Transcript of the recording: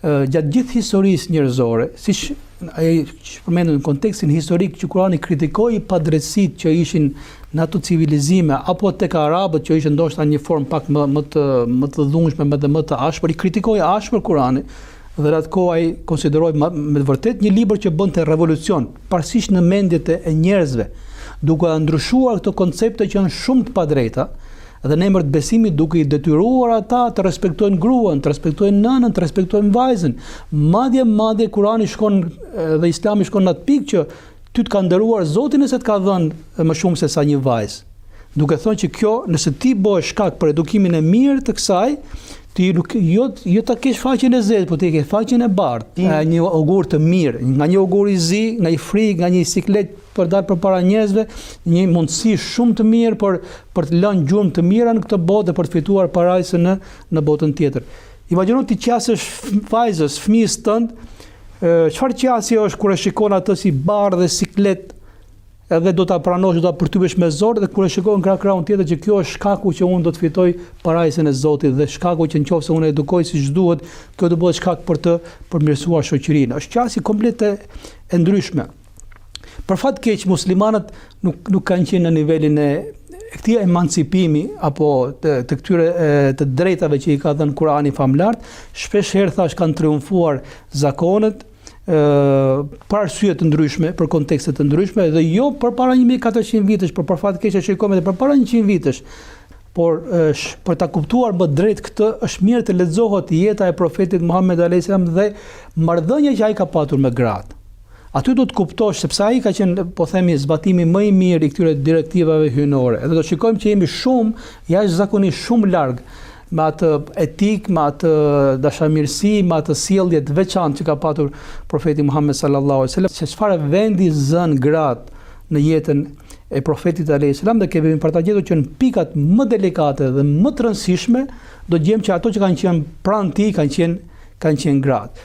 gjatë gjithë historisë njerëzore, siç ai përmendur në kontekstin historik që Kurani kritikoi padrejtësitë që ishin në ato civilizime apo tek arabët që ishin ndoshta në një formë pak më të dhunshme, më të ashpër, i kritikoi ashpër Kurani dhe në atë kohë ai konsideroi me vërtet një libër që bënte revolucion, parsisht në mendjet e njerëzve, duke ndryshuar këto koncepte që janë shumë të padrejta, dhe në emër të besimit duke i detyruar ata të respektojnë gruan, të respektojnë nënën, të respektojnë vajzën. Madje Kurani shkon dhe Islami shkon në atë pikë që ty të ka nderuar Zoti nëse të ka dhënë më shumë se sa një vajzë. Duke thënë që kjo, nëse ti bëhesh shkak për edukimin e mirë të kësaj, ti jo ta kesh faqen e zezë, po ti ke faqen e bardhë, një augur të mirë, nga një augur i zi, nga i frikë, nga një siklet për dalë përpara njerëzve, një mundësi shumë të mirë për të lënë gjurmë të mira në këtë botë dhe për të fituar parajsën në botën tjetër. Imagjino ti qasësh vajzës, fëmijës tënd, çfarë qasje është kur e shikon atë si bardhë dhe siklet, edhe do ta pranosh, do ta përtypesh me zor, dhe kur e shikon nga krahun tjetër që kjo është shkaku që unë do të fitoj parajsën e Zotit dhe shkaku që nëse unë edukoj siç duhet, kjo do bëhet shkak për të përmirësuar shoqërinë. Është qasje komplet e ndryshme. Për fat keq muslimanët nuk kanë qenë në nivelin e këtij emancipimi apo të këtyre të drejtave që i ka dhënë Kurani famlart, shpesh herë thash kanë triumfuar zakonet për arsye të ndryshme, për kontekste të ndryshme, dhe jo përpara 1400 vitesh, por për fat keq e shikojmë edhe përpara 100 vitesh. Por për ta kuptuar më drejt këtë, është mirë të lexohet jeta e profetit Muhammed alayhis salam dhe marrëdhënia që ai ka patur me gratë. Aty do të kuptosh sepse ai ka qenë, po themi, zbatimi më i mirë i këtyre direktivave hyjnore. Edhe do shikojmë që jemi jashtëzakonisht shumë larg me atë etik, me atë dashamirësi, me atë sjellje të veçantë që ka patur profeti Muhammed sallallahu alaihi wasallam, se çfarë vendi zën gratë në jetën e profetit alayhis salam, dhe kemi për ta gjetur që në pikat më delikate dhe më të rëndësishme do gjejmë që ato që kanë qenë pranë tij kanë qenë gratë.